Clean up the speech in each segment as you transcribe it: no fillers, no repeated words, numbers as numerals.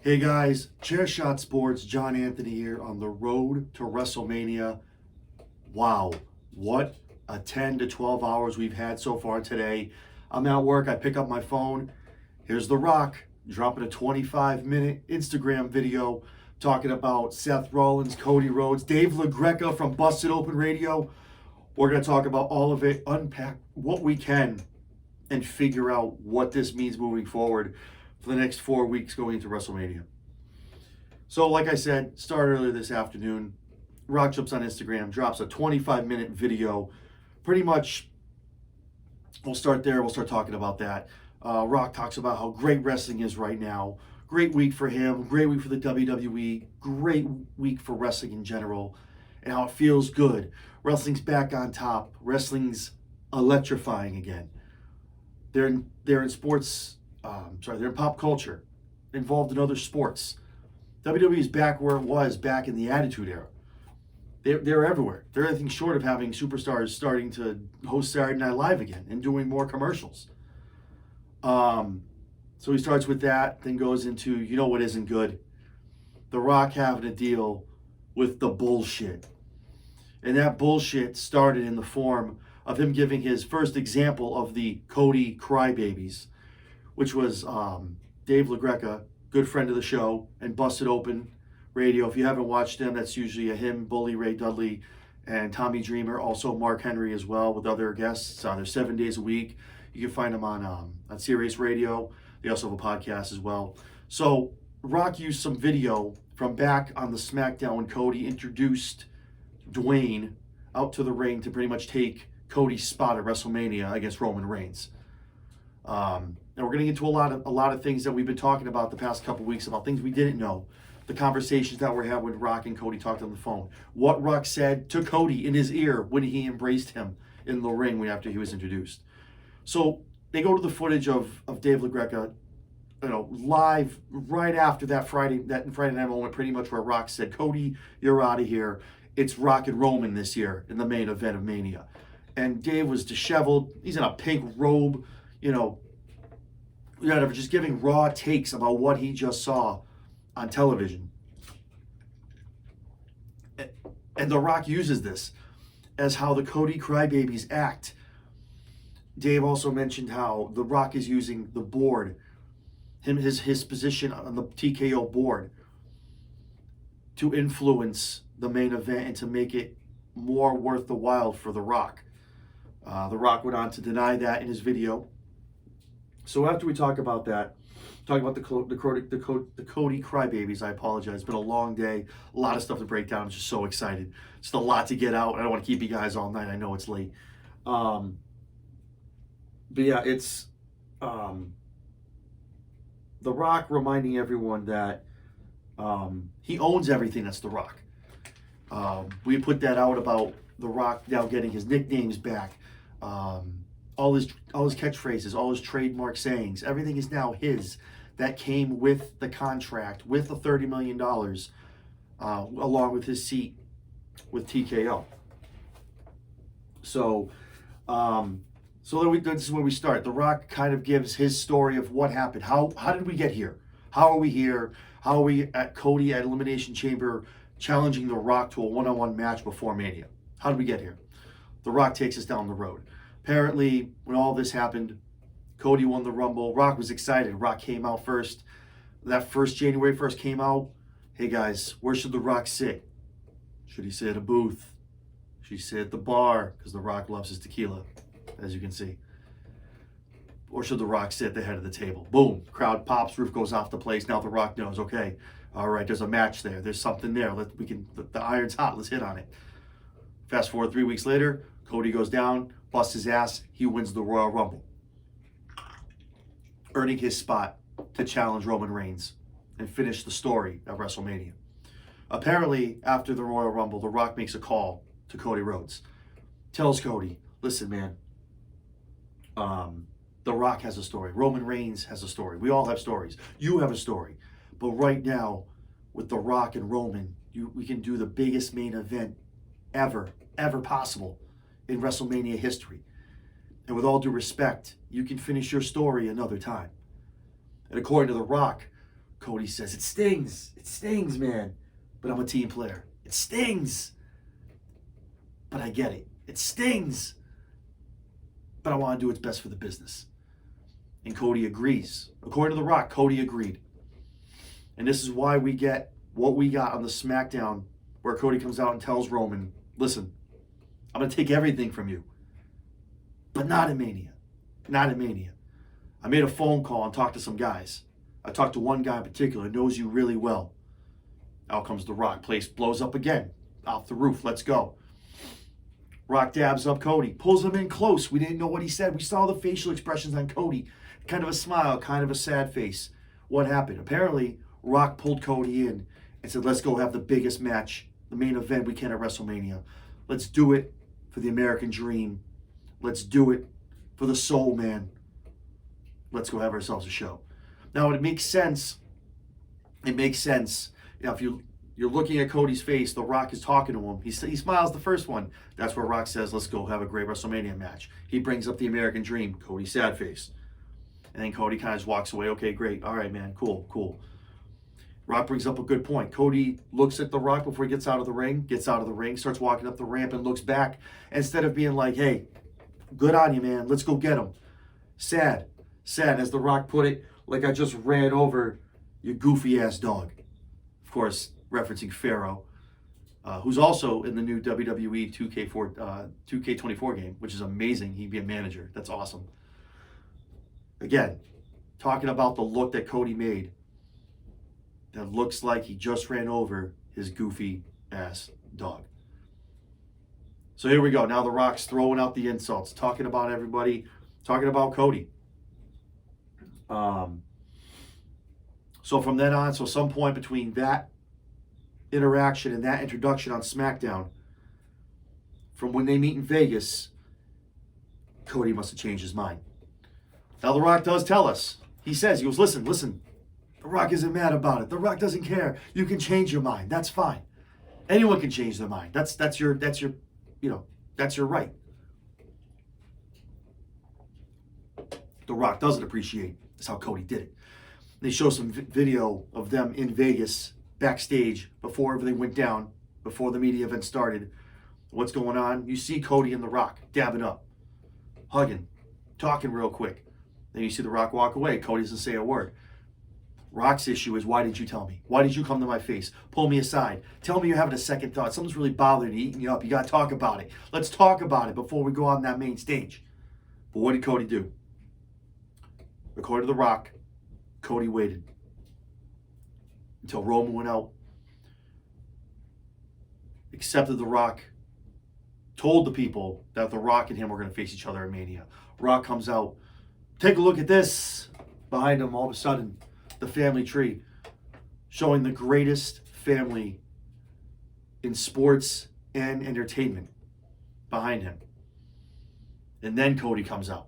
Hey guys, Chairshot Sports, John Anthony here on the road to Wrestlemania. Wow, what a 10 to 12 hours we've had so far today. I'm at work, I pick up my phone. Here's The Rock dropping a 25-minute Instagram video talking about Seth Rollins, Cody Rhodes, Dave LaGreca from Busted Open Radio. We're going to talk about all of it, unpack what we can, and figure out what this means moving forward for the next 4 weeks going into WrestleMania. So like I said, started earlier this afternoon. Rock jumps on Instagram, drops a 25-minute video. Pretty much, we'll start there. We'll start talking about that. Rock talks about how great wrestling is right now. Great week for him. Great week for the WWE. Great week for wrestling in general. And how it feels good. Wrestling's back on top. Wrestling's electrifying again. They're in sports. They're in pop culture, involved in other sports. WWE is back where it was back in the Attitude Era. They're everywhere. They're anything short of having superstars starting to host Saturday Night Live again and doing more commercials. So he starts with that, then goes into, you know what isn't good? The Rock having to deal with the bullshit. And that bullshit started in the form of him giving his first example of the Cody crybabies, which was Dave LaGreca, good friend of the show, and Busted Open Radio. If you haven't watched him, that's usually him, Bully Ray Dudley, and Tommy Dreamer, also Mark Henry as well, with other guests. They're 7 days a week. You can find them on Sirius Radio. They also have a podcast as well. So Rock used some video from back on the SmackDown when Cody introduced Dwayne out to the ring to pretty much take Cody's spot at WrestleMania against Roman Reigns. And we're getting into a lot of things that we've been talking about the past couple weeks, about things we didn't know, the conversations that were had when Rock and Cody talked on the phone, what Rock said to Cody in his ear when he embraced him in the ring after he was introduced. So they go to the footage of Dave LaGreca, live right after that Friday night moment, pretty much where Rock said, "Cody, you're out of here. It's Rock and Roman this year in the main event of Mania." And Dave was disheveled. He's in a pink robe, just giving raw takes about what he just saw on television. And The Rock uses this as how the Cody crybabies act. Dave also mentioned how The Rock is using the board, his position on the TKO board, to influence the main event and to make it more worth the while for The Rock. The Rock went on to deny that in his video. So after we talk about that, talk about the Cody crybabies, I apologize. It's been a long day, a lot of stuff to break down. I'm just so excited. Just a lot to get out. I don't want to keep you guys all night. I know it's late. But yeah, it's The Rock reminding everyone that he owns everything that's The Rock. We put that out about The Rock now getting his nicknames back. All his catchphrases, all his trademark sayings, everything is now his. That came with the contract, with the $30 million, along with his seat with TKO. So this is where we start. The Rock kind of gives his story of what happened. How did we get here? How are we here? How are we at Cody at Elimination Chamber challenging The Rock to a one-on-one match before Mania? How did we get here? The Rock takes us down the road. Apparently, when all this happened, Cody won the Rumble. Rock was excited. Rock came out first. That first January 1st came out. Hey guys, where should The Rock sit? Should he sit at a booth? Should he sit at the bar? Because The Rock loves his tequila, as you can see. Or should The Rock sit at the head of the table? Boom, crowd pops, roof goes off the place. Now The Rock knows, okay, all right, there's a match there. There's something there. The iron's hot. Let's hit on it. Fast forward 3 weeks later, Cody goes down, busts his ass, he wins the Royal Rumble, earning his spot to challenge Roman Reigns and finish the story at WrestleMania. Apparently, after the Royal Rumble, The Rock makes a call to Cody Rhodes. Tells Cody, listen, man, The Rock has a story. Roman Reigns has a story. We all have stories. You have a story. But right now, with The Rock and Roman, we can do the biggest main event ever possible in WrestleMania history. And with all due respect, you can finish your story another time. And according to The Rock, Cody says, it stings, man. But I'm a team player. It stings. But I get it. It stings. But I want to do what's best for the business. And Cody agrees. According to The Rock, Cody agreed. And this is why we get what we got on the SmackDown, where Cody comes out and tells Roman, listen, I'm going to take everything from you. But not in Mania. Not in Mania. I made a phone call and talked to some guys. I talked to one guy in particular, knows you really well. Out comes The Rock. Place blows up again. Off the roof. Let's go. Rock dabs up Cody. Pulls him in close. We didn't know what he said. We saw the facial expressions on Cody. Kind of a smile, kind of a sad face. What happened? Apparently, Rock pulled Cody in and said, let's go have the biggest match, the main event we can at WrestleMania. Let's do it for the American dream. Let's do it for the soul man. Let's go have ourselves a show. Now, it makes sense. It makes sense. You know, if you're looking at Cody's face, The Rock is talking to him. He smiles the first one. That's where Rock says, let's go have a great WrestleMania match. He brings up the American dream. Cody sad face. And then Cody kind of just walks away. Okay, great. All right, man. Cool. Rock brings up a good point. Cody looks at The Rock before he gets out of the ring, starts walking up the ramp and looks back. Instead of being like, hey, good on you, man. Let's go get him. Sad, as The Rock put it, like I just ran over your goofy-ass dog. Of course, referencing Pharaoh, who's also in the new WWE 2K24 game, which is amazing. He'd be a manager. That's awesome. Again, talking about the look that Cody made, that looks like he just ran over his goofy-ass dog. So here we go. Now The Rock's throwing out the insults, talking about everybody, talking about Cody. So from then on, some point between that interaction and that introduction on SmackDown, from when they meet in Vegas, Cody must have changed his mind. Now The Rock does tell us. He goes, listen, The Rock isn't mad about it. The Rock doesn't care. You can change your mind. That's fine. Anyone can change their mind. That's your right. The Rock doesn't appreciate is how Cody did it. They show some video of them in Vegas, backstage, before everything went down, before the media event started. What's going on? You see Cody and The Rock dabbing up, hugging, talking real quick. Then you see The Rock walk away. Cody doesn't say a word. Rock's issue is, why didn't you tell me? Why did you come to my face? Pull me aside. Tell me you're having a second thought. Something's really bothering you, eating you up. You got to talk about it. Let's talk about it before we go on that main stage. But what did Cody do? According to The Rock, Cody waited until Roman went out, accepted The Rock, told the people that The Rock and him were going to face each other at Mania. Rock comes out. Take a look at this. Behind him, all of a sudden, the family tree, showing the greatest family in sports and entertainment behind him. And then Cody comes out,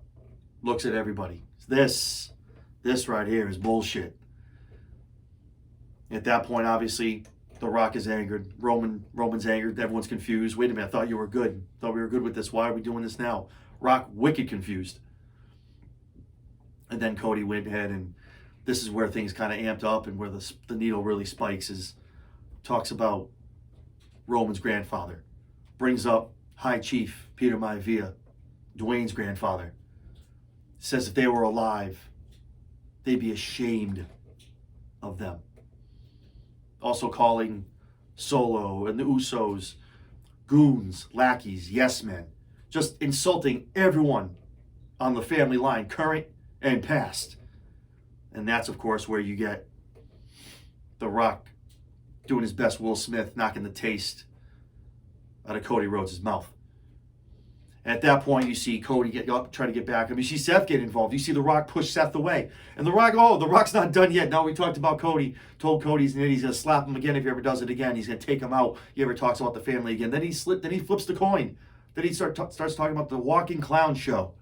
looks at everybody. This right here is bullshit. At that point, obviously, The Rock is angered. Roman's angered. Everyone's confused. Wait a minute, I thought you were good. Thought we were good with this. Why are we doing this now? Rock, wicked confused. And then Cody went ahead, and this is where things kind of amped up and where the needle really spikes, is talks about Roman's grandfather. Brings up High Chief Peter Maivia, Dwayne's grandfather. Says if they were alive, they'd be ashamed of them. Also calling Solo and the Usos goons, lackeys, yes men. Just insulting everyone on the family line, current and past. And that's, of course, where you get The Rock doing his best Will Smith, knocking the taste out of Cody Rhodes' mouth. At that point, you see Cody get up, try to get back. You see Seth get involved. You see The Rock push Seth away. And The Rock's not done yet. Now we talked about Cody. Told Cody he's going to slap him again if he ever does it again. He's going to take him out. He ever talks about the family again. Then he flips the coin. Then he starts talking about the walking clown show,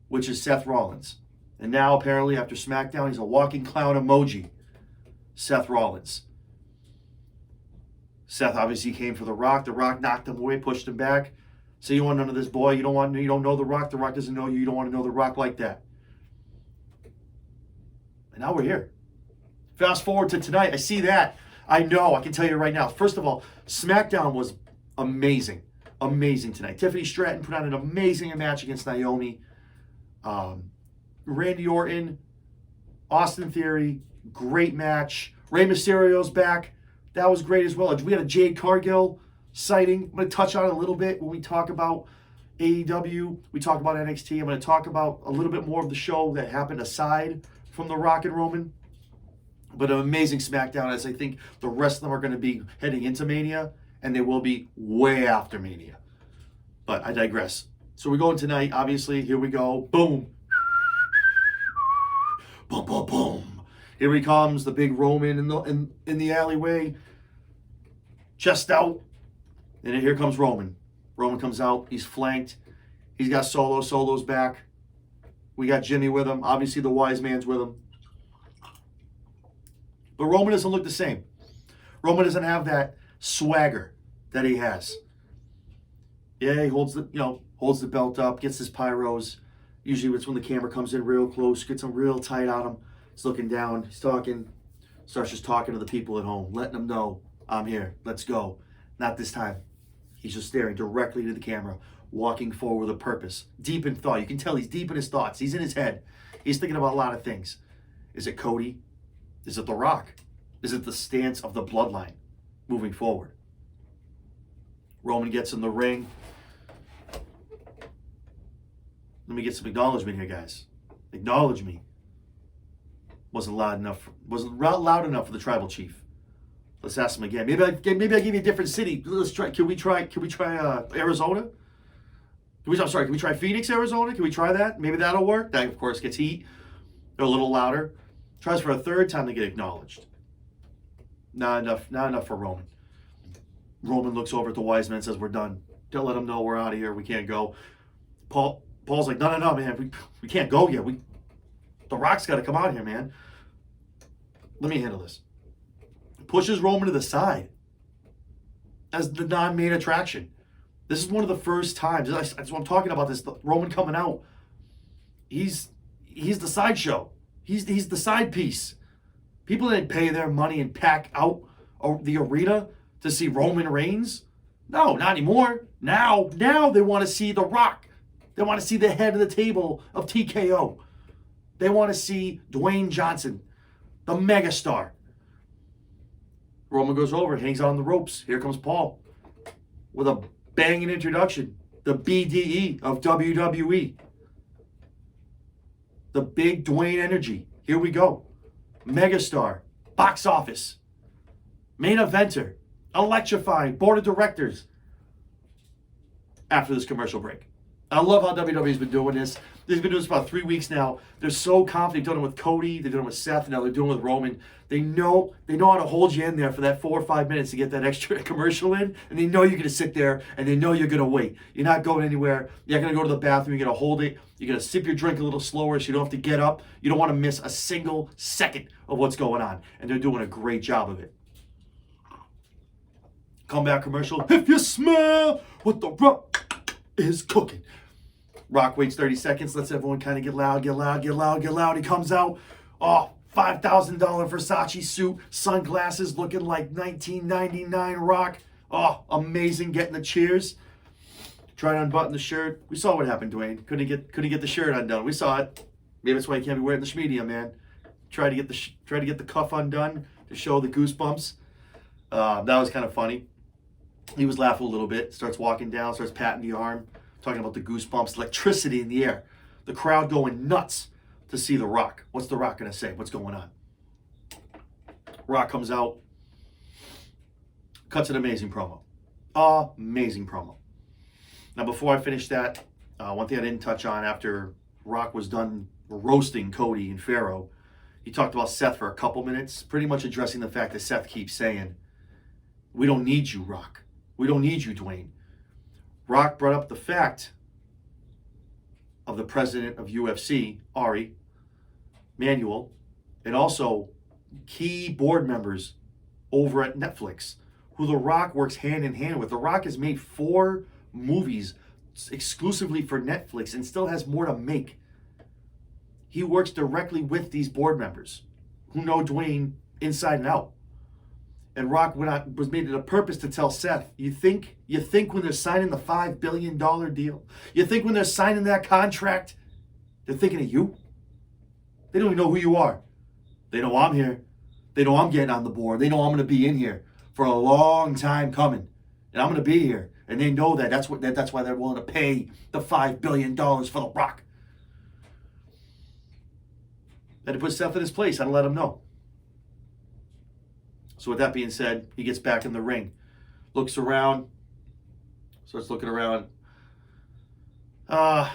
which is Seth Rollins. And now, apparently, after SmackDown, he's a walking clown emoji. Seth Rollins. Seth obviously came for The Rock. The Rock knocked him away, pushed him back. So you want none of this, boy. You don't know The Rock. The Rock doesn't know you. You don't want to know The Rock like that. And now we're here. Fast forward to tonight. I see that. I know. I can tell you right now. First of all, SmackDown was amazing. Amazing tonight. Tiffany Stratton put on an amazing match against Naomi. Randy Orton, Austin Theory, great match. Rey Mysterio's back. That was great as well. We had a Jade Cargill sighting. I'm going to touch on it a little bit when we talk about AEW. We talk about NXT. I'm going to talk about a little bit more of the show that happened aside from The Rock and Roman. But an amazing SmackDown, as I think the rest of them are going to be heading into Mania, and they will be way after Mania. But I digress. So we're going tonight, obviously. Here we go. Boom. Boom, boom, boom. Here he comes, the big Roman in the alleyway. Chest out. And here comes Roman. Roman comes out. He's flanked. He's got Solo. Solo's back. We got Jimmy with him. Obviously, the wise man's with him. But Roman doesn't look the same. Roman doesn't have that swagger that he has. Yeah, he holds the belt up, gets his pyros. Usually it's when the camera comes in real close, gets him real tight on him. He's looking down, he's talking, starts just talking to the people at home, letting them know, I'm here, let's go. Not this time. He's just staring directly to the camera, walking forward with a purpose. Deep in thought. You can tell he's deep in his thoughts. He's in his head. He's thinking about a lot of things. Is it Cody? Is it The Rock? Is it the stance of the bloodline moving forward? Roman gets in the ring. Let me get some acknowledgement here, guys. Acknowledge me. Wasn't loud enough for the tribal chief. Let's ask him again. Maybe I give you a different city. Let's try. Can we try Arizona? Can we try Phoenix, Arizona? Can we try that? Maybe that'll work. That of course gets heat. They're a little louder. Tries for a third time to get acknowledged. Not enough for Roman. Roman looks over at the wise men and says, we're done. Don't let him know we're out of here. We can't go. Paul's like, no, man. We can't go yet. The Rock's got to come out here, man. Let me handle this. Pushes Roman to the side as the non-main attraction. This is one of the first times. That's what I'm talking about. This Roman coming out. He's the sideshow. He's the side piece. People didn't pay their money and pack out the arena to see Roman Reigns. No, not anymore. Now they want to see The Rock. They want to see the head of the table of TKO. They want to see Dwayne Johnson, the megastar. Roman goes over, hangs on the ropes. Here comes Paul with a banging introduction. The BDE of WWE. The big Dwayne energy. Here we go. Megastar. Box office. Main eventer. Electrifying. Board of directors. After this commercial break. I love how WWE's been doing this. They've been doing this about 3 weeks now. They're so confident. They've done it with Cody. They've done it with Seth. And now they're doing it with Roman. They know how to hold you in there for that 4 or 5 minutes to get that extra commercial in. And they know you're going to sit there. And they know you're going to wait. You're not going anywhere. You're not going to go to the bathroom. You're going to hold it. You're going to sip your drink a little slower so you don't have to get up. You don't want to miss a single second of what's going on. And they're doing a great job of it. Comeback commercial. If you smell what The Rock is cooking. Rock waits 30 seconds, lets everyone kind of get loud. He comes out, $5,000 Versace suit, sunglasses, looking like 1999 Rock. Amazing, getting the cheers. Trying to unbutton the shirt. We saw what happened, Dwayne. Couldn't get the shirt undone. We saw it. Maybe that's why you can't be wearing the schmedia, man. Try to get the cuff undone to show the goosebumps. That was kind of funny. He was laughing a little bit. Starts walking down, starts patting the arm. Talking about the goosebumps, electricity in the air. The crowd going nuts to see The Rock. What's The Rock going to say? What's going on? Rock comes out, cuts an amazing promo. Amazing promo. Now, before I finish that, one thing I didn't touch on after Rock was done roasting Cody and Pharaoh, he talked about Seth for a couple minutes, pretty much addressing the fact that Seth keeps saying, we don't need you, Rock. We don't need you, Dwayne. Rock brought up the fact of the president of UFC, Ari Manuel, and also key board members over at Netflix, who The Rock works hand in hand with. The Rock has made 4 movies exclusively for Netflix and still has more to make. He works directly with these board members who know Dwayne inside and out. And Rock was made it a purpose to tell Seth, you think when they're signing the $5 billion deal, you think when they're signing that contract, they're thinking of you? They don't even know who you are. They know I'm here. They know I'm getting on the board. They know I'm going to be in here for a long time coming. And I'm going to be here. And they know that. That's why they're willing to pay the $5 billion for The Rock. And to put Seth in his place, I'd let him know. So with that being said, he gets back in the ring. Looks around. Starts looking around. Rock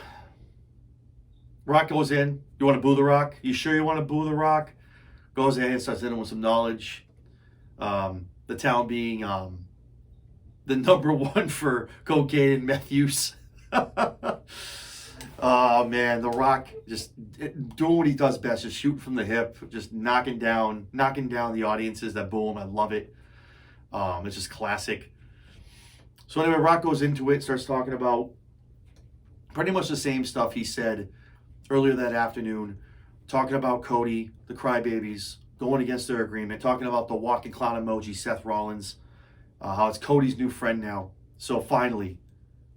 goes in. You want to boo The Rock? You sure you want to boo The Rock? Goes in and starts in with some knowledge. The town being the number one for cocaine and meth use. Oh man, The Rock just doing what he does best, just shooting from the hip, just knocking down the audiences that boo him. I love it. It's just classic. So anyway, Rock goes into it, starts talking about pretty much the same stuff he said earlier that afternoon, talking about Cody, the Crybabies, going against their agreement, talking about the walking clown emoji, Seth Rollins, how it's Cody's new friend now. So finally,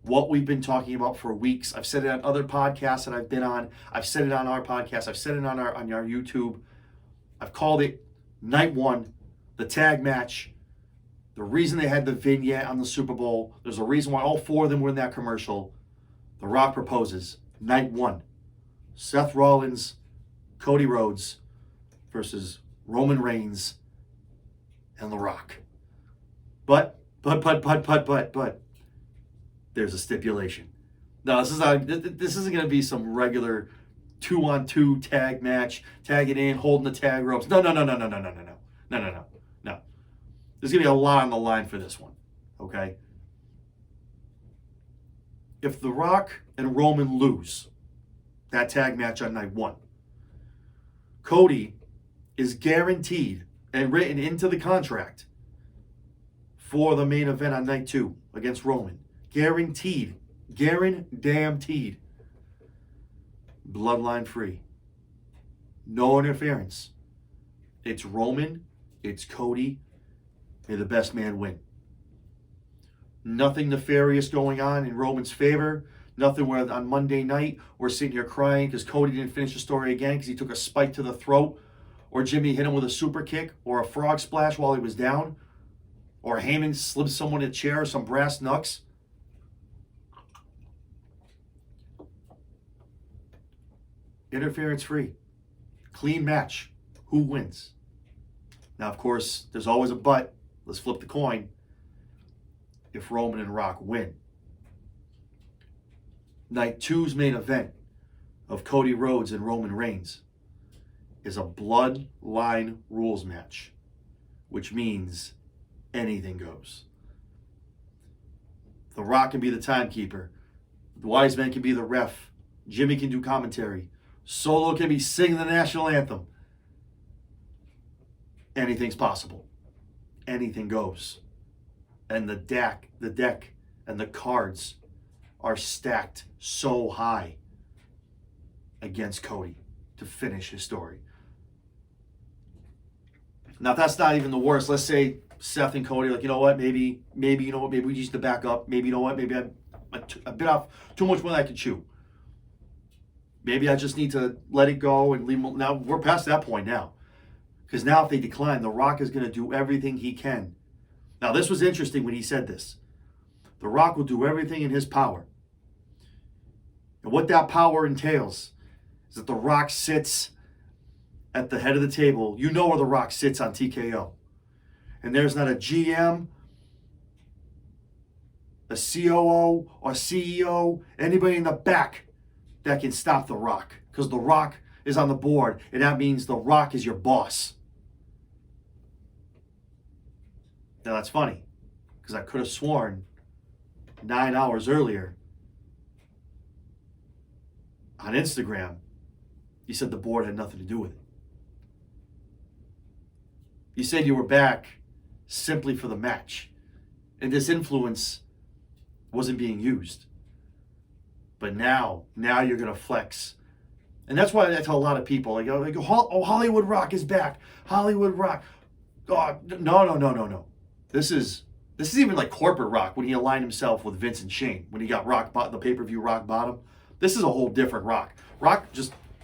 what we've been talking about for weeks. I've said it on other podcasts that I've been on. I've said it on our podcast. I've said it on our YouTube. I've called it night one, the tag match. The reason they had the vignette on the Super Bowl, there's a reason why all four of them were in that commercial. The Rock proposes, night one. Seth Rollins, Cody Rhodes versus Roman Reigns and The Rock. But, there's a stipulation. Now, this isn't going to be some regular 2-on-2 tag match, tagging in, holding the tag ropes. No. There's going to be a lot on the line for this one, okay? If The Rock and Roman lose that tag match on night one, Cody is guaranteed and written into the contract for the main event on night two against Roman. Guaranteed. Guaranteed. Bloodline free. No interference. It's Roman. It's Cody. May the best man win. Nothing nefarious going on in Roman's favor. Nothing where on Monday night we're sitting here crying because Cody didn't finish the story again because he took a spike to the throat, or Jimmy hit him with a super kick or a frog splash while he was down, or Heyman slipped someone in a chair or some brass knucks. Interference free. Clean match. Who wins? Now, of course, there's always a but. Let's flip the coin. If Roman and Rock win. Night two's main event of Cody Rhodes and Roman Reigns is a bloodline rules match, which means anything goes. The Rock can be the timekeeper. The Wise Men can be the ref. Jimmy can do commentary. Solo can be singing the national anthem. Anything's possible. Anything goes. And the deck and the cards are stacked so high against Cody to finish his story. Now, if that's not even the worst, let's say Seth and Cody are like, you know what, maybe we just need to back up. Maybe, you know what, maybe I bit off too much more than I could chew. Maybe I just need to let it go and leave them. Now, we're past that point now. Because now if they decline, The Rock is going to do everything he can. Now, this was interesting when he said this. The Rock will do everything in his power. And what that power entails is that The Rock sits at the head of the table. You know where The Rock sits on TKO. And there's not a GM, a COO, or CEO, anybody in the back that can stop The Rock. Because The Rock is on the board, and that means The Rock is your boss. Now that's funny, because I could have sworn 9 hours earlier on Instagram, you said the board had nothing to do with it. You said you were back simply for the match, and this influence wasn't being used. But now you're going to flex. And that's why I tell a lot of people, oh, Hollywood Rock is back. Hollywood Rock. Oh, no. This is even like corporate Rock when he aligned himself with Vince and Shane when he got the pay-per-view Rock Bottom. This is a whole different Rock. Rock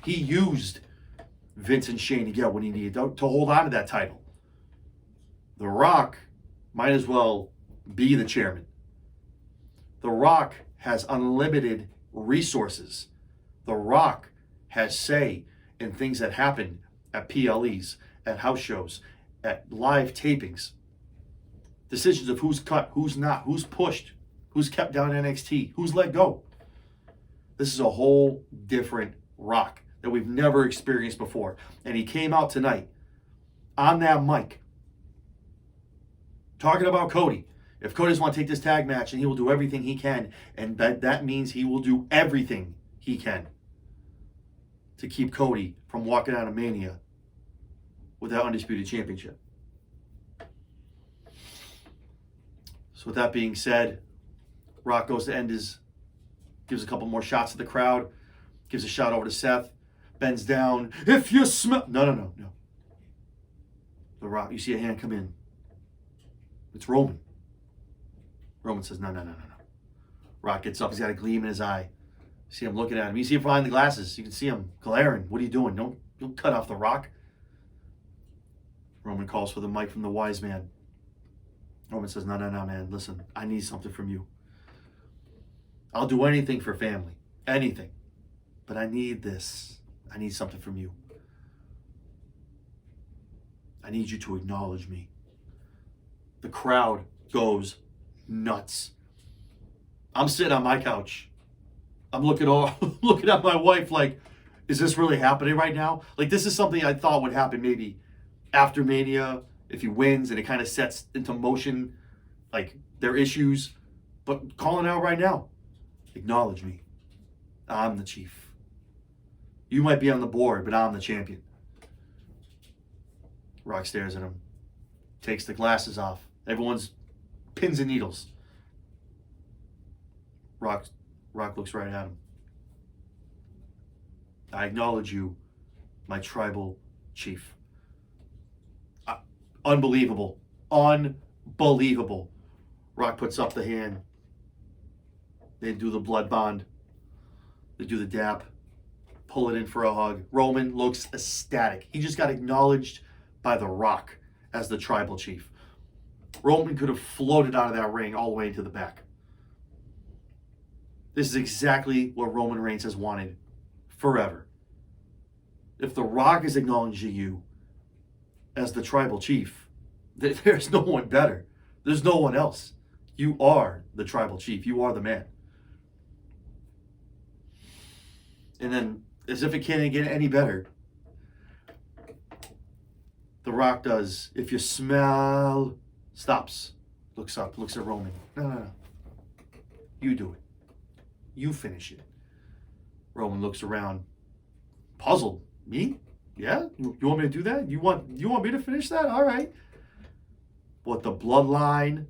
he used Vince and Shane to get what he needed to hold on to that title. The Rock might as well be the chairman. The Rock has unlimited resources. The Rock has say in things that happen at PLEs, at house shows, at live tapings. Decisions of who's cut, who's not, who's pushed, who's kept down NXT, who's let go. This is a whole different Rock that we've never experienced before. And he came out tonight on that mic talking about Cody. If Cody doesn't want to take this tag match, and he will do everything he can, and that means he will do everything he can to keep Cody from walking out of Mania with that Undisputed Championship. So with that being said, Rock goes to end gives a couple more shots to the crowd, gives a shot over to Seth, bends down. If you smell... No. The Rock, you see a hand come in. It's Roman. Roman says, no. Rock gets up. He's got a gleam in his eye. You see him looking at him. You see him behind the glasses. You can see him glaring. What are you doing? Don't cut off the Rock. Roman calls for the mic from the wise man. Roman says, no, man. Listen, I need something from you. I'll do anything for family. Anything. But I need this. I need something from you. I need you to acknowledge me. The crowd goes nuts. I'm sitting on my couch. I'm looking at my wife like, is this really happening right now? Like, this is something I thought would happen maybe after Mania, if he wins and it kind of sets into motion like their issues. But calling out right now, acknowledge me. I'm the chief. You might be on the board, but I'm the champion. Rock stares at him, takes the glasses off. Everyone's pins and needles. Rock looks right at him. I acknowledge you, my tribal chief. Unbelievable. Rock puts up the hand. They do the blood bond. They do the dap. Pull it in for a hug. Roman looks ecstatic. He just got acknowledged by The Rock as the tribal chief. Roman could have floated out of that ring all the way into the back. This is exactly what Roman Reigns has wanted forever. If The Rock is acknowledging you as the tribal chief, there's no one better. There's no one else. You are the tribal chief. You are the man. And then, as if it can't get any better, The Rock does, if you smell, stops, looks up, looks at Roman. No. You do it. You finish it. Roman looks around, puzzled. Me? Yeah? You want me to do that? You want me to finish that? All right. But the bloodline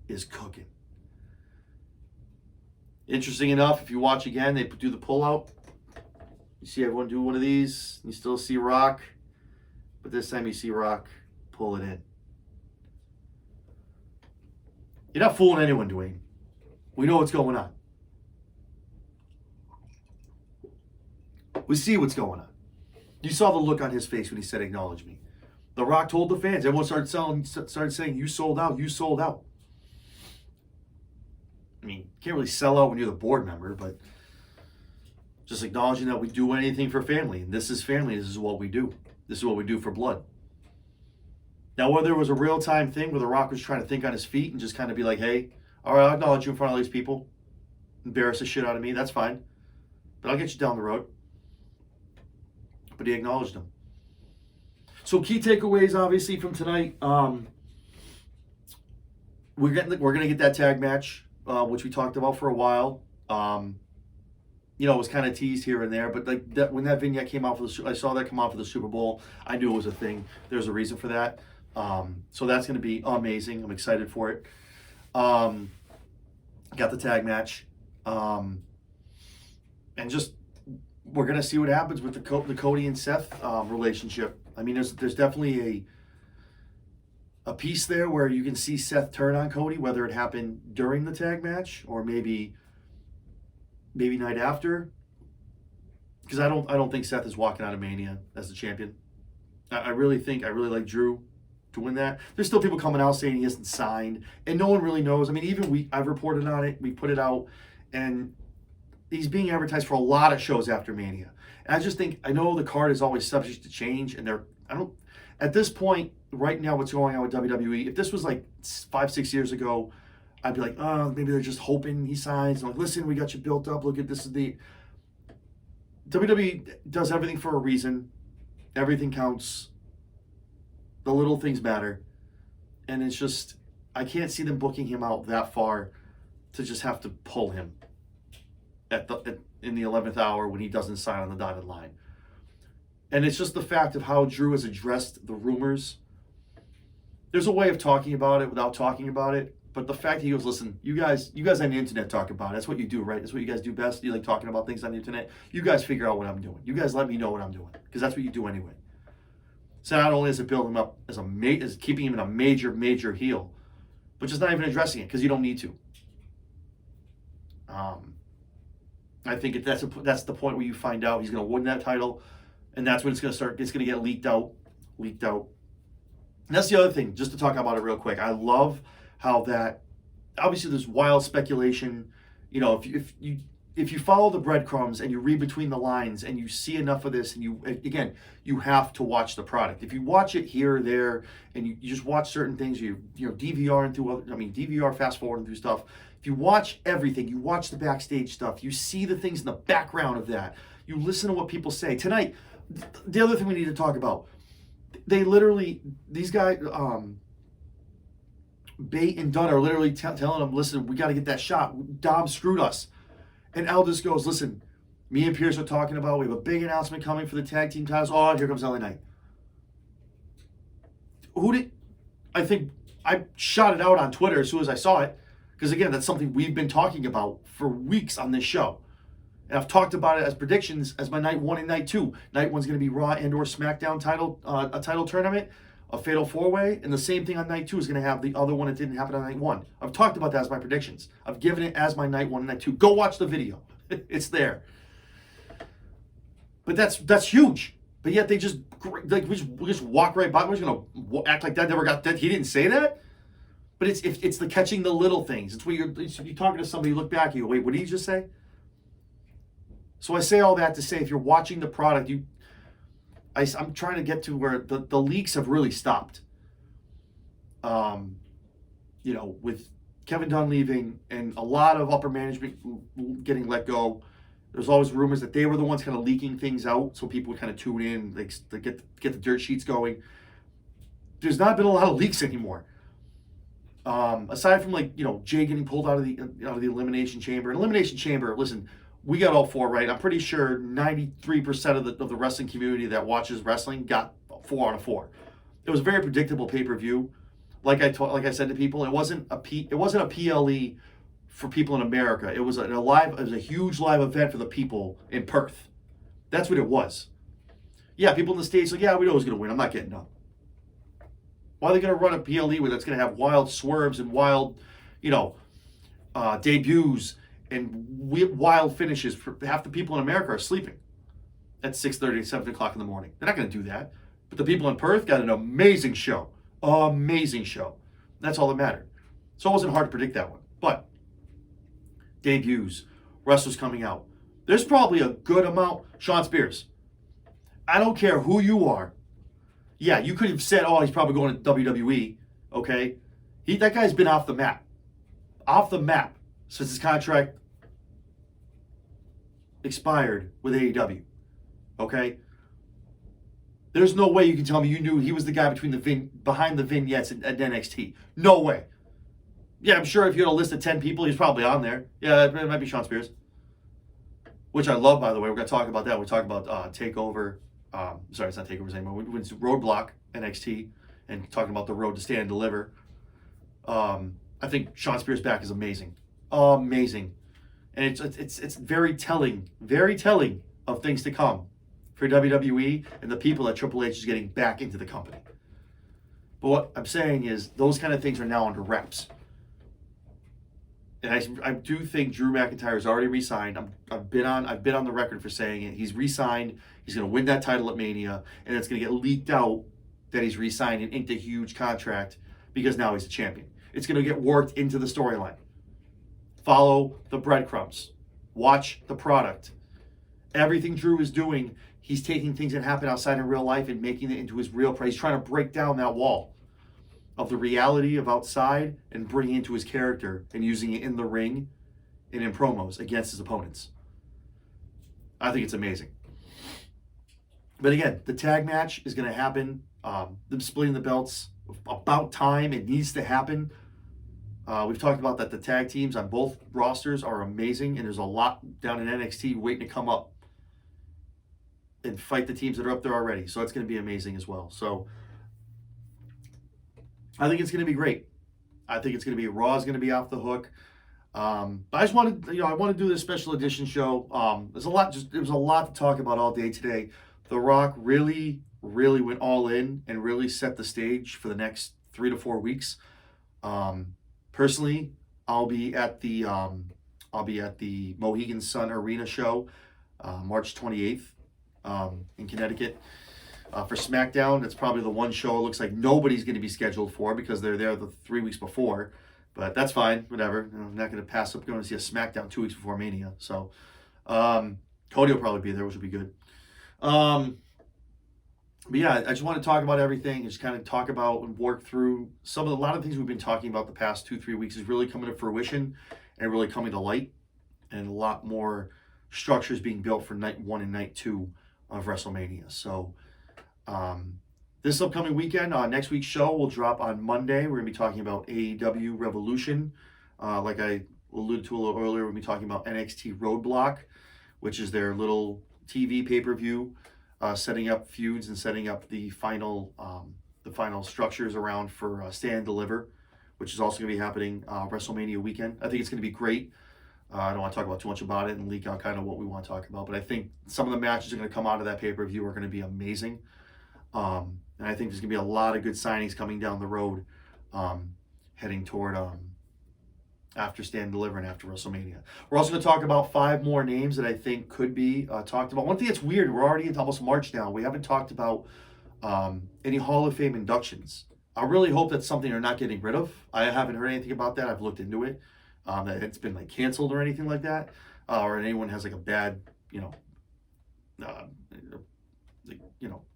is cooking. Interesting enough, if you watch again, they do the pull-out. You see everyone do one of these. You still see Rock. But this time you see Rock pull it in. You're not fooling anyone, Dwayne. We know what's going on. We see what's going on. You saw the look on his face when he said, acknowledge me. The Rock told the fans. Everyone started saying, you sold out, you sold out. I mean, you can't really sell out when you're the board member, but just acknowledging that we do anything for family. And this is family. This is what we do. This is what we do for blood. Now, whether it was a real-time thing where The Rock was trying to think on his feet and just kind of be like, hey, all right, I'll acknowledge you in front of all these people. Embarrass the shit out of me. That's fine. But I'll get you down the road. But he acknowledged him. So key takeaways, obviously, from tonight. We're gonna get that tag match, which we talked about for a while. It was kind of teased here and there, but like that, when that vignette came out I saw that come out for the Super Bowl. I knew it was a thing. There's a reason for that. So that's gonna be amazing. I'm excited for it. Got the tag match, and just we're gonna see what happens with the Cody and Seth relationship. I mean, there's definitely a piece there where you can see Seth turn on Cody, whether it happened during the tag match or maybe night after. Because I don't think Seth is walking out of Mania as the champion. I really like Drew to win that. There's still people coming out saying he isn't signed, and no one really knows. I mean, even I've reported on it. We put it out, and he's being advertised for a lot of shows after Mania. And I just think, I know the card is always subject to change, and at this point, right now, what's going on with WWE, if this was like 5-6 years ago, I'd be like, oh, maybe they're just hoping he signs. I'm like, listen, we got you built up. Look at this. WWE does everything for a reason. Everything counts. The little things matter. And it's just, I can't see them booking him out that far to just have to pull him in the 11th hour when he doesn't sign on the dotted line. And it's just the fact of how Drew has addressed the rumors. There's a way of talking about it without talking about it. But the fact he goes, listen, you guys on the internet talk about it. That's what you do, right? That's what you guys do best. You like talking about things on the internet. You guys figure out what I'm doing. You guys let me know what I'm doing, because that's what you do anyway. So not only is it building him up as keeping him in a major heel, but just not even addressing it because you don't need to. I think that's the point where you find out he's going to win that title, and that's when it's going to start. It's going to get leaked out. And that's the other thing. Just to talk about it real quick, I love how that, obviously there's wild speculation. You know, if you follow the breadcrumbs and you read between the lines and you see enough of this, and you have to watch the product. If you watch it here or there and you just watch certain things, you DVR DVR fast forwarding through stuff. If you watch everything, you watch the backstage stuff, you see the things in the background of that, you listen to what people say. Tonight, the other thing we need to talk about, these guys, Bate and Dunn are literally telling him, listen, we got to get that shot. Dom screwed us. And Aldis goes, listen, me and Pierce are talking about, we have a big announcement coming for the tag team titles. Oh, here comes LA Knight. I think I shot it out on Twitter as soon as I saw it. Because again, that's something we've been talking about for weeks on this show. And I've talked about it as predictions as my night 1 and night 2. Night 1's going to be Raw and or SmackDown a title tournament, a fatal 4-way, and the same thing on night 2 is going to have the other one that didn't happen on night 1. I've talked about that as my predictions. I've given it as my night 1 and night 2. Go watch the video. It's there. But that's huge. But yet we just walk right by. We're just going to act like that never got that. He didn't say that. But it's the catching the little things. It's when you're talking to somebody, you look back, you go, wait, what did he just say? So I say all that to say, if you're watching the product, I'm trying to get to where the leaks have really stopped. With Kevin Dunn leaving and a lot of upper management getting let go, there's always rumors that they were the ones kind of leaking things out so people would kind of tune in, they get the dirt sheets going. There's not been a lot of leaks anymore. Aside from Jay getting pulled out of the Elimination Chamber. Elimination Chamber, listen, we got all 4 right. I'm pretty sure 93% of the wrestling community that watches wrestling got 4 out of 4. It was a very predictable pay-per-view. Like I said to people, it wasn't a PLE for people in America. It was a huge live event for the people in Perth. That's what it was. Yeah, people in the States like, yeah, we know who's going to win. I'm not getting up. Why are they going to run a PLE where that's going to have wild swerves and wild, debuts and wild finishes? Half the people in America are sleeping at 6:30, 7 o'clock in the morning. They're not going to do that. But the people in Perth got an amazing show. Amazing show. That's all that mattered. So it wasn't hard to predict that one. But debuts, wrestlers coming out. There's probably a good amount. Sean Spears. I don't care who you are. Yeah, you could have said, oh, he's probably going to WWE, okay? That guy's been off the map. Off the map since his contract expired with AEW, okay? There's no way you can tell me you knew he was the guy behind the vignettes at NXT. No way. Yeah, I'm sure if you had a list of 10 people, he's probably on there. Yeah, it might be Sean Spears. Which I love, by the way. We're going to talk about that. We talk about TakeOver. Sorry, it's not TakeOver's anymore. We went to Roadblock NXT and talking about the road to Stand and Deliver. I think Sean Spears back is amazing. Amazing. And it's very telling of things to come for WWE and the people that Triple H is getting back into the company. But what I'm saying is those kind of things are now under reps. And I do think Drew McIntyre is already re-signed. I've been on the record for saying it. He's re-signed. He's going to win that title at Mania, and it's going to get leaked out that he's re-signed and inked a huge contract because now he's a champion. It's going to get worked into the storyline. Follow the breadcrumbs. Watch the product. Everything Drew is doing, he's taking things that happen outside in real life and making it into his real price. He's trying to break down that wall of the reality of outside and bringing it into his character and using it in the ring and in promos against his opponents. I think it's amazing. But again, the tag match is going to happen. Them splitting the belts, about time. It needs to happen. We've talked about that the tag teams on both rosters are amazing, and there's a lot down in NXT waiting to come up and fight the teams that are up there already. So it's going to be amazing as well. So I think it's going to be great. I think it's going to be Raw is going to be off the hook. But I just wanted, I want to do this special edition show. There was a lot to talk about all day today. The Rock really went all in and really set the stage for the next 3 to 4 weeks. Personally, I'll be at the Mohegan Sun Arena show, March 28th, in Connecticut. For SmackDown, it's probably the one show it looks like nobody's going to be scheduled for because they're there the 3 weeks before. But that's fine, whatever. I'm not going to pass up going to see a SmackDown 2 weeks before Mania. So Cody will probably be there, which will be good. But yeah, I just want to talk about everything, just kind of talk about and work through a lot of things we've been talking about the past 2-3 weeks is really coming to fruition and really coming to light, and a lot more structures being built for night 1 and night 2 of WrestleMania. So this upcoming weekend, next week's show will drop on Monday. We're going to be talking about AEW Revolution. Like I alluded to a little earlier, we'll be talking about NXT Roadblock, which is their little TV pay-per-view, setting up feuds and setting up the final structures around for Stand and Deliver, which is also going to be happening WrestleMania weekend. I think it's going to be great. I don't want to talk about too much about it and leak out kind of what we want to talk about, but I think some of the matches that are going to come out of that pay-per-view are going to be amazing. And I think there's going to be a lot of good signings coming down the road, heading toward after Stand and Deliver and after WrestleMania. We're also going to talk about 5 more names that I think could be talked about. One thing that's weird, we're already into almost March now. We haven't talked about any Hall of Fame inductions. I really hope that's something they're not getting rid of. I haven't heard anything about that. I've looked into it. That it's been like canceled or anything like that, or anyone has like a bad,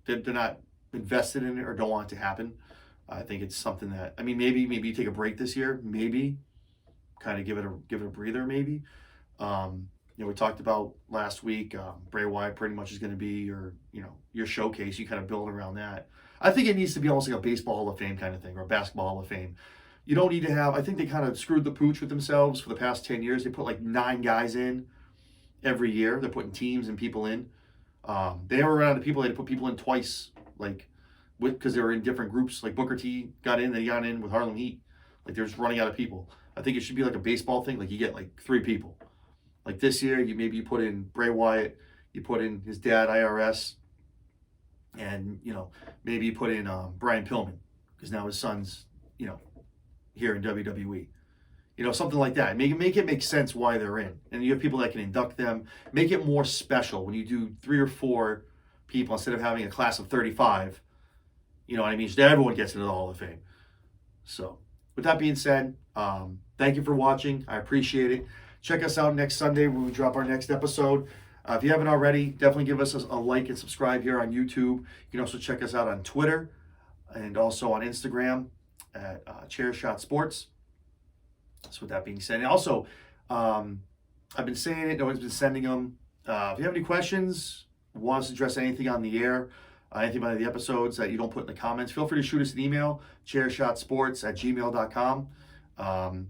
they're not invested in it or don't want it to happen. I think it's something that, maybe you take a break this year, maybe kind of give it a breather, maybe. We talked about last week, Bray Wyatt pretty much is going to be your showcase. You kind of build around that. I think it needs to be almost like a baseball Hall of Fame kind of thing, or a basketball Hall of Fame. You don't need to have, I think they kind of screwed the pooch with themselves for the past 10 years. They put like 9 guys in every year. They're putting teams and people in. They never ran out of people. They had to put people in twice, because they were in different groups. Like Booker T got in, they got in with Harlem Heat. Like they're just running out of people. I think it should be like a baseball thing. Like you get like 3 people. Like this year, you put in Bray Wyatt, you put in his dad, IRS, and maybe you put in Brian Pillman, because now his son's here in WWE. Something like that. Make it make sense why they're in. And you have people that can induct them. Make it more special when you do 3 or 4 people instead of having a class of 35. You know what I mean? So everyone gets into the Hall of Fame. So, with that being said, thank you for watching. I appreciate it. Check us out next Sunday when we drop our next episode. If you haven't already, definitely give us a like and subscribe here on YouTube. You can also check us out on Twitter and also on Instagram at Chairshot Sports. So with that being said, and also, I've been saying it, no one's been sending them. If you have any questions, want us to address anything on the air, anything about the episodes that you don't put in the comments, feel free to shoot us an email, chairshotsports@gmail.com.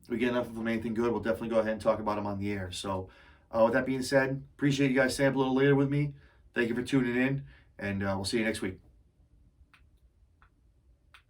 We get enough of them, anything good, we'll definitely go ahead and talk about them on the air. So with that being said, appreciate you guys staying up a little later with me. Thank you for tuning in, and we'll see you next week.